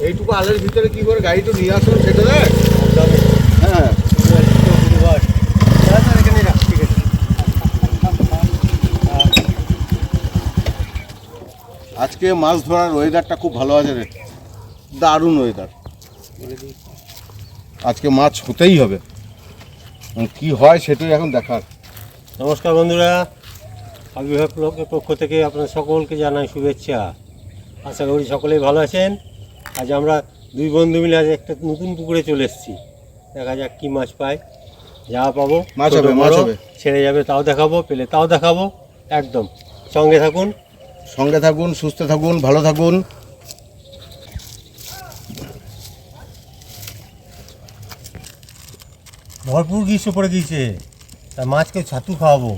এইটুকু আলের ভিতরে কি করে গাড়ি তো নিয়ে আসলো সেটা দেখ। হ্যাঁ ঠিক আছে। আজকে মাছ ধরার ওয়েদারটা খুব ভালো আছে রে, দারুণ ওয়েদার। আজকে মাছ হতেই হবে, কি হয় সেটাই এখন দেখার। নমস্কার বন্ধুরা, আবির্ভাব ব্লগের পক্ষ থেকে আপনার সকলকে জানাই শুভেচ্ছা। আশা করি সকলেই ভালো আছেন। আজ আমরা দুই বন্ধু মিলে আজ একটা নতুন পুকুরে চলে এসেছি। দেখা যাক কী মাছ পাই। যা পাবো মাছ হবে, মাছ হবে, ছেড়ে যাবে তাও দেখাবো, পেলে তাও দেখাবো। একদম সঙ্গে থাকুন, সঙ্গে থাকুন, সুস্থ থাকুন, ভালো থাকুন। ভরপুর গ্রীষ্ম পড়ে গিয়েছে, তা মাছকে ছাতু খাওয়াবো।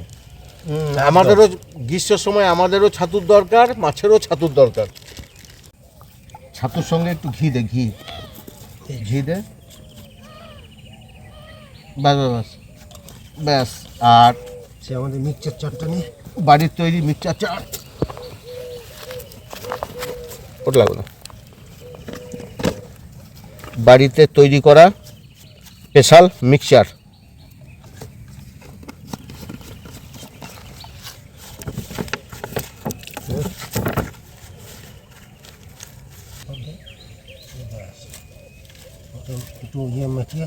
আমাদেরও গ্রীষ্মের সময় আমাদেরও ছাতুর দরকার, মাছেরও ছাতুর দরকার। ছাতুর সঙ্গে একটু ঘি দে, ঘি ঘি দে, ব্যাস ব্যাস ব্যাস। আর সে আমাদের মিক্সচার চাটটা নিয়ে, বাড়ির তৈরি মিক্সচার চাট, ওটা লাগবে না, বাড়িতে তৈরি করা স্পেশাল মিক্সচার। একটু ইয়ে মেখিয়ে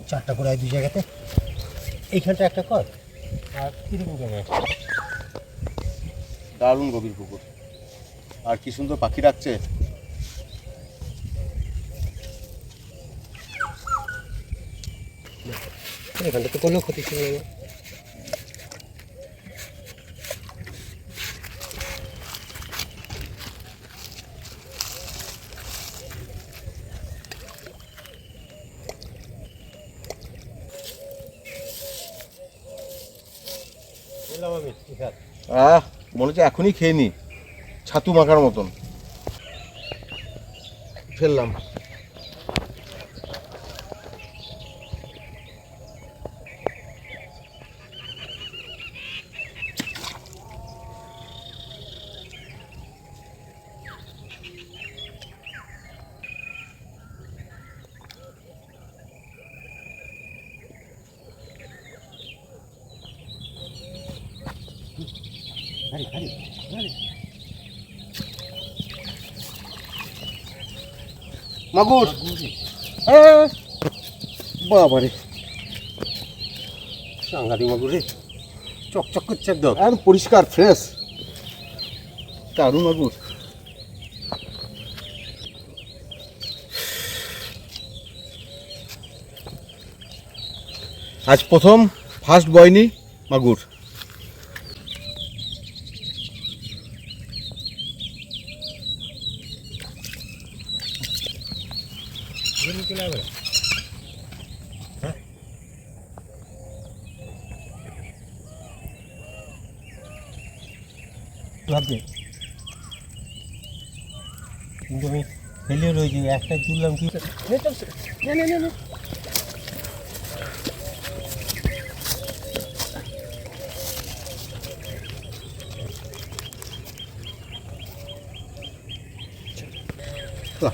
চারটা করে দুই জায়গাতে, এইখানটা একটা কর। আর কীরকম জায়গায় দারুণ গভীর পুকুর, আর কি সুন্দর পাখি ডাকছে। এখানটা তো কোনো ক্ষতি ছিল না। মনে হচ্ছে এখনই খেয়ে নি, ছাতু মাখার মতন ফেললাম। মাগুর, বাবারে সাংঘাতিক মাগুর রে, চকচক করছে একদম, একদম পরিষ্কার ফ্রেশ, দারুণ মাগুর। আজ প্রথম ফার্স্ট বয়নি মাগুর। ভাববে কিন্তু আমি ফেলে রয়েছি, একটা তুললাম কি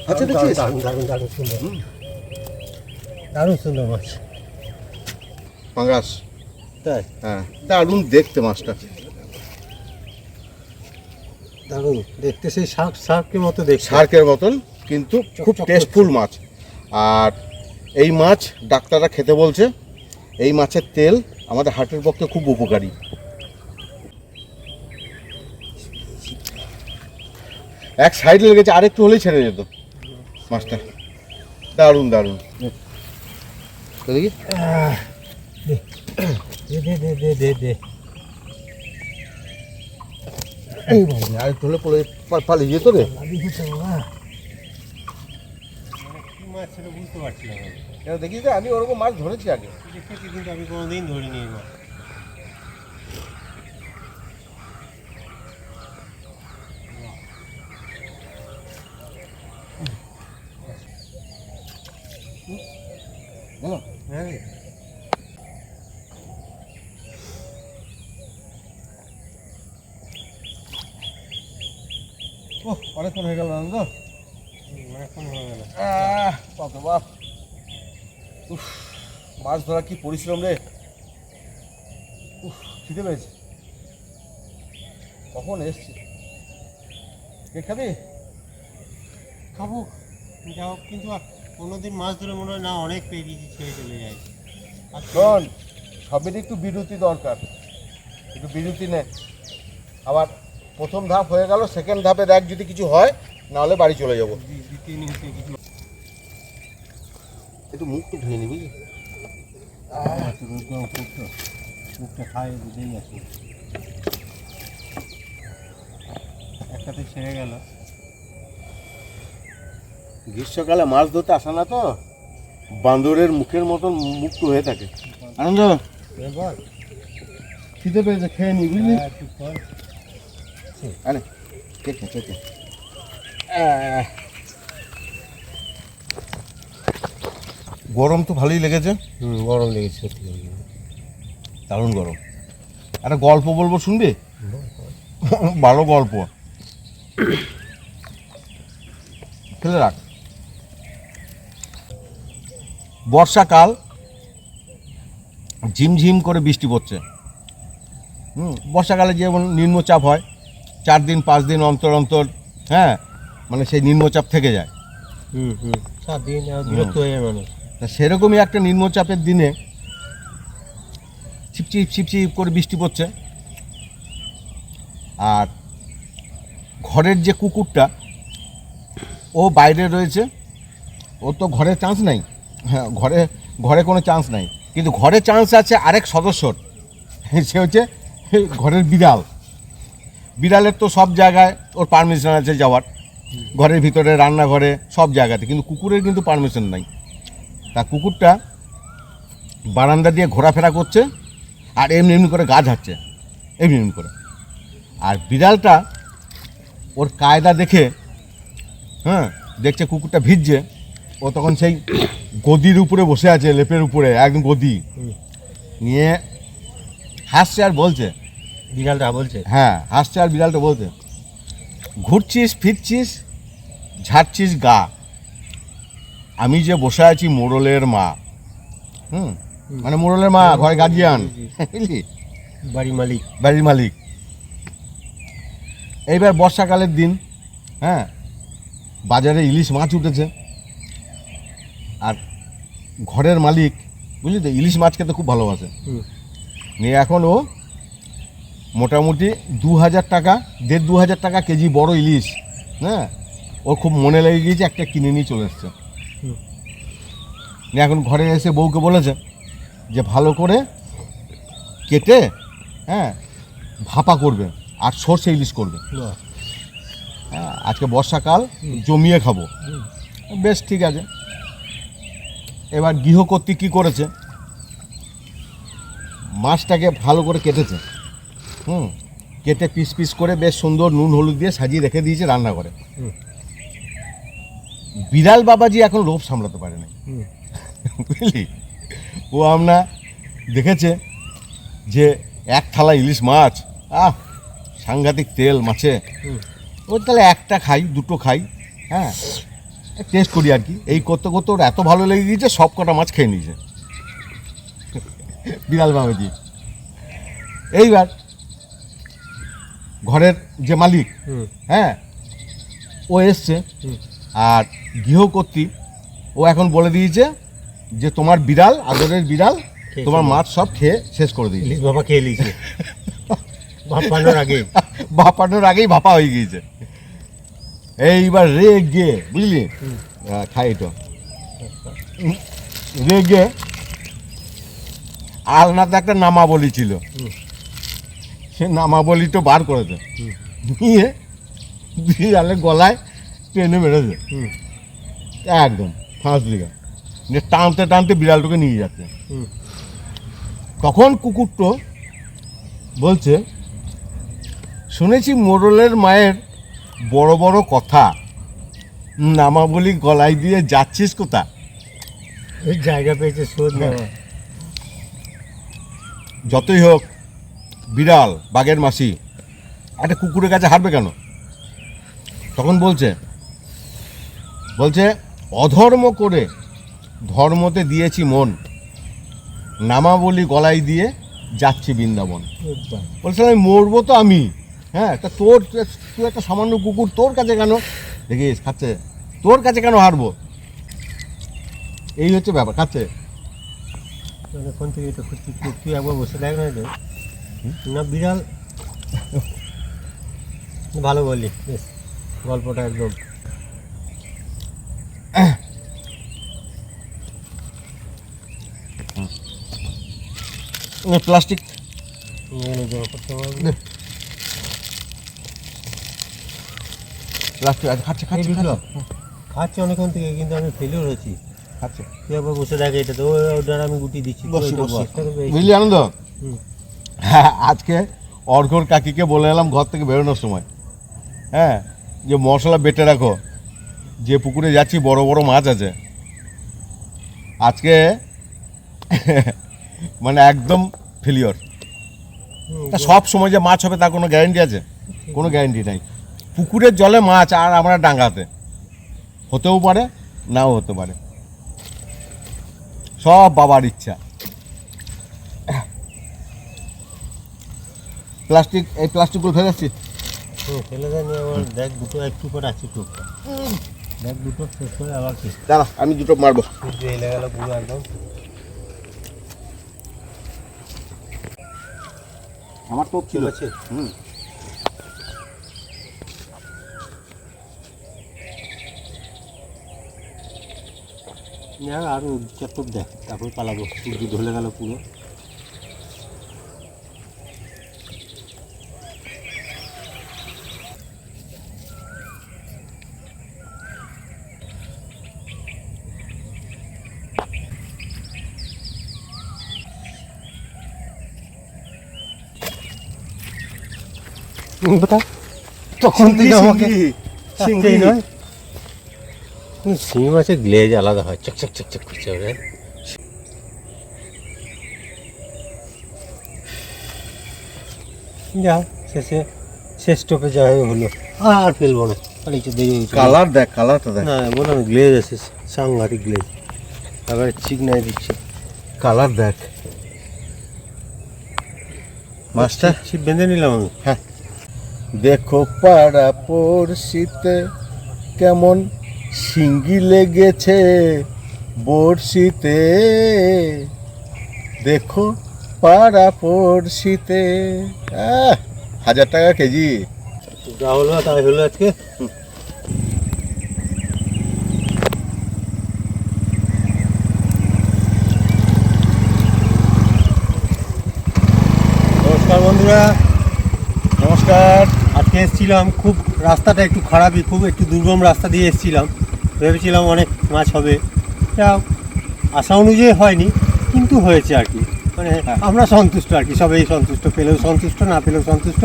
আচ্ছা দেখছিস, দারুণ দারুণ দারুণ সুন্দর, দারুণ সুন্দর মাছ, পাঙ্গাস। তাই হ্যাঁ, দারুণ দেখতে মাছটা, দারুণ দেখতে, সেই শার্কের মতো দেখতে, শার্কের মতন, কিন্তু খুব টেস্টফুল মাছ। আর এই মাছ ডাক্তাররা খেতে বলছে, এই মাছের তেল আমাদের হার্টের পক্ষে খুব উপকারী। এক সাইডে লেগেছে, আরেকটু হলেই ছেড়ে যেত মাছটা, দারুণ দারুণ। দেখি দে দে দে দে দে, আরেকটু হলে পড়ে পালিয়ে যেত রে। মাছ সেটা বুঝতে পারছিলাম আমি, দেখি যে আমি ওরকম মাছ ধরেছি আগে, দেখেছি কিন্তু আমি কোনোদিন ধরিনি এই মাছ। হ্যাঁ ওহ অনেকক্ষণ হয়ে গেল আনন্দ। এখন হয়ে গেল। বাপ রে বাপ, উফ মাছ ধরা কি পরিশ্রম রে। উফ খিদে পেয়েছে, কখন এসছি। কে খাবি? খাবো যাও, কিন্তু কোনোদিন মাছ ধরে মনে হয় না অনেক পেয়ে গেছি, ছেড়ে চলে যায়। শোন, সবেরই একটু বিরতি দরকার, একটু বিরতি নে। আবার প্রথম ধাপ হয়ে গেল, সেকেন্ড ধাপে দেখ যদি কিছু হয়, নাহলে বাড়ি চলে যাবো। দ্বিতীয় নিমিষে কিছু একটু মুখটা ধুয়ে নিবি। মুখটা খায় বুঝেই আছে, একটাতে ছেড়ে গেল। গ্রীষ্মকালে মাছ ধরতে আসা না তো, বান্দরের মুখের মতন মুক্ত হয়ে থাকে। আনন্দ এবার খিদে পেয়েছে, খেয়ে নি বুঝলি। ঠিক কর। আরে কে খেতে কে গরম তো ভালোই লেগেছে। গরম লেগেছে সত্যি। দারুণ গরম। একটা গল্প বলবো, শুনবি? ভালো গল্প, ফেলে রাখ। বর্ষাকাল, ঝিমঝিম করে বৃষ্টি পড়ছে। বর্ষাকালে যেমন নিম্নচাপ হয় 4 দিন 5 দিন অন্তর অন্তর, হ্যাঁ, মানে সেই নিম্নচাপ থেকে যায়। 7 দিন বিরক্ত হয়ে যায় মানুষ। তা সেরকমই একটা নিম্নচাপের দিনে ছিপছিপ ছিপছিপ করে বৃষ্টি পড়ছে, আর ঘরের যে কুকুরটা ও বাইরে রয়েছে, ও তো ঘরে চান্স নাই। হ্যাঁ, ঘরে কোনো চান্স নাই, কিন্তু ঘরে চান্স আছে আরেক সদস্যর। সে হচ্ছে ঘরের বিড়াল। বিড়ালের তো সব জায়গায় ওর পারমিশন আছে যাওয়ার, ঘরের ভিতরে, রান্নাঘরে, সব জায়গাতে, কিন্তু কুকুরের কিন্তু পারমিশন নাই। তা কুকুরটা বারান্দা দিয়ে ঘোরাফেরা করছে আর এমনি এমনি করে গা ঝাড়ছে, এমনি এমনি করে। আর বিড়ালটা ওর কায়দা দেখে, হ্যাঁ, দেখছে কুকুরটা ভিজছে, ও তখন সেই গদির উপরে বসে আছে, লেপের উপরে একদম গদি নিয়ে হাসছে আর বলছে, বিড়ালটা বলছে, হ্যাঁ হাসছে আর বিড়ালটা বলছে, ঘুরছিস ফিরছিস ঝাড়ছিস গা, আমি যে বসে আছি মোড়লের মা। মানে মোড়লের মা, ঘরে গার্জিয়ান, বুঝলি, বাড়ির মালিক। বাড়ির মালিক। এইবার বর্ষাকালের দিন, হ্যাঁ, বাজারে ইলিশ মাছ উঠেছে, আর ঘরের মালিক, বুঝলি তো, ইলিশ মাছ খেতে খুব ভালোবাসে। নিয়ে এখন ও মোটামুটি 2000 টাকা, 1500 টাকা কেজি বড় ইলিশ, হ্যাঁ, ও খুব মনে লেগে গিয়েছে, একটা কিনে নিয়ে চলে এসছে। নিয়ে এখন ঘরে এসে বউকে বলেছে যে ভালো করে কেটে, হ্যাঁ, ভাপা করবে আর সর্ষে ইলিশ করবে। হ্যাঁ, আজকে বর্ষাকাল, জমিয়ে খাবো। বেশ ঠিক আছে। এবার গৃহকর্ত্রী কী করেছে, মাছটাকে ভালো করে কেটেছে, কেটে পিস পিস করে বেশ সুন্দর নুন হলুদ দিয়ে সাজিয়ে রেখে দিয়েছে রান্নাঘরে। বিড়াল বাবাজি এখন লোভ সামলাতে পারে না, বুঝলি। ও আমরা দেখেছে যে এক থালা ইলিশ মাছ, সাংঘাতিক তেল মাছে, ও তাহলে একটা খাই, দুটো খাই, হ্যাঁ, টেস্ট করি আর কি। এই করতে করতে ওর এত ভালো লেগে গিয়েছে, সব কটা মাছ খেয়ে নিয়েছে বিড়াল বাবাজি। এইবার ঘরের যে মালিক, হ্যাঁ, ও এসছে, আর গৃহকর্ত্রী ও এখন বলে দিয়েছে যে তোমার বিড়াল, আদরের বিড়াল, তোমার মাছ সব খেয়ে শেষ করে দিয়েছে। ইলিশ বাবা খেয়ে নিয়েছে ভাপানোর আগে, ভাপানোর আগেই ভাপা হয়ে গিয়েছে। এইবার রেগে, বুঝলি, খাই তো রেগে, আলনাতে একটা নামাবলী ছিল, সে নামাবলী তো বার করেছে, নিয়ে বিড়ালের গলায় টেনে মেরেছে, একদম ফাঁস দিকে নিয়ে টানতে টানতে বিড়ালটাকে নিয়ে যাচ্ছে। তখন কুকুরটো বলছে, শুনেছি মোড়লের মায়ের বড় বড় কথা, নামাবলী গলায় দিয়ে যাচ্ছিস কোথা? জায়গা পেয়েছে শোধ নেওয়া। যতই হোক বিড়াল বাঘের মাসি, একটা কুকুরের কাছে হারবে কেন? তখন বলছে অধর্ম করে ধর্মতে দিয়েছি মন, নামাবলী গলায় দিয়ে যাচ্ছি বৃন্দাবন। বলছে আমি মরবো তো আমি, হ্যাঁ, তা তুই একটা সামান্য কুকুর, তোর কাছে কেন দেখিস খাচ্ছে, তোর কাছে কেন হারবো, এই হচ্ছে ব্যাপার। খাচ্ছে অনেকক্ষণ থেকে এটা খুঁজছি, তুই একবার বসে দেখ না এটা। না বিড়াল ভালো বললি, বেশ গল্পটা একদম। প্লাস্টিক প্লাস্টিক খাচ্ছে খাচ্ছে খাচ্ছে অনেকক্ষণ থেকে, কিন্তু আমি ফেলিওর হয়েছি। খাচ্ছে, তুই একবার বসে দেখ এটা তো, ওটার আমি গুটি দিচ্ছি। বুঝলি আনন্দ? হ্যাঁ, আজকে অর্ঘর কাকিকে বলে এলাম ঘর থেকে বেরোনোর সময়, হ্যাঁ, যে মশলা বেটে রাখো, যে পুকুরে যাচ্ছি বড় বড় মাছ আছে আজকে। মানে একদম ফেলিওর। তা সব সময় যে মাছ হবে তার কোনো গ্যারেন্টি আছে? কোনো গ্যারেন্টি নাই। পুকুরের জলে মাছ আর আমরা ডাঙ্গাতে, হতেও পারে নাও হতে পারে, সব বাবার ইচ্ছা। প্লাস্টিক, এই প্লাস্টিকগুলো ফেলে যাচ্ছি। ফেলে দেয়নি আমার, দেখ দুটো একটু করে আছে টুক, দেখ দুটো শেষ করে আবার কি দাঁড়া আমি দুটো মারবো। সূর্য এলে গেল পুরো একদম। আমার তো ছিল আছে। না আরো চট্টপ দেখ, তারপর পালাবো, সূর্য ঢলে গেল পুরো। তখন থেকে আমাকে চিংড়ি নয়, শিঙি মাছের গ্লেজ আলাদা হয়, চকচক চকচক করছে ওরা। যা শেষ স্টপে যাওয়া হলো, আর ফেলবো না, আর একটু দেরি হয়েছে। কালার দেখ, কালারটা দেখ, না বললাম গ্লেজ আছে, সাংঘাতিক গ্লেজ, এবারে চিকনাই দিচ্ছে। কালার দেখ, মাছটা ছিপ বেঁধে নিলাম আমি। হ্যাঁ, দেখো পাড়া পড়শিতে কেমন শিঙ্গি লেগেছে বড়শিতে, দেখো পাড়া পড়শিতে। 1000 টাকা কেজি। যা হলো তাই হলো আজকে। নমস্কার বন্ধুরা, নমস্কার। আজকে এসেছিলাম, খুব রাস্তাটা একটু খারাপই, খুব একটু দুর্গম রাস্তা দিয়ে এসেছিলাম। ভেবেছিলাম অনেক মাছ হবে, যা আশা অনুযায়ী হয়নি, কিন্তু হয়েছে আর কি। মানে আমরা সন্তুষ্ট আর কি, সবাই সন্তুষ্ট, পেলেও সন্তুষ্ট, না পেলেও সন্তুষ্ট।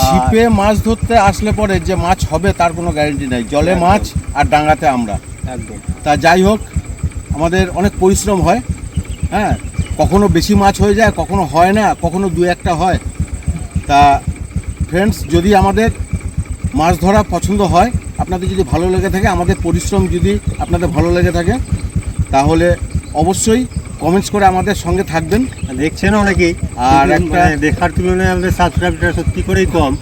ছিপে মাছ ধরতে আসলে পরে যে মাছ হবে তার কোনো গ্যারেন্টি নাই, জলে মাছ আর ডাঙ্গাতে আমরা। একদম। তা যাই হোক, আমাদের অনেক পরিশ্রম হয়, হ্যাঁ, কখনো বেশি মাছ হয়ে যায়, কখনো হয় না, কখনো 2-1টা হয়। তা ফ্রেন্ডস, যদি আমাদের মাছ ধরা পছন্দ হয়, আপনাদের যদি ভালো লেগে থাকে, আমাদের পরিশ্রম যদি আপনাদের ভালো লেগে থাকে, তাহলে অবশ্যই কমেন্টস করে আমাদের সঙ্গে থাকবেন। দেখছেন অনেকেই, আর আর একটা একটা দেখার তুলনায় আমাদের সাবস্ক্রাইবটা সত্যি করেই কম।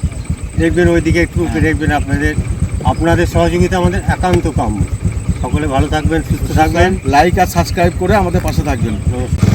দেখবেন ওইদিকে একটু দেখবেন, আপনাদের সহযোগিতা আমাদের একান্ত কাম্য। সকলে ভালো থাকবেন, সুস্থ থাকবেন, লাইক আর সাবস্ক্রাইব করে আমাদের পাশে থাকবেন। নমস্কার।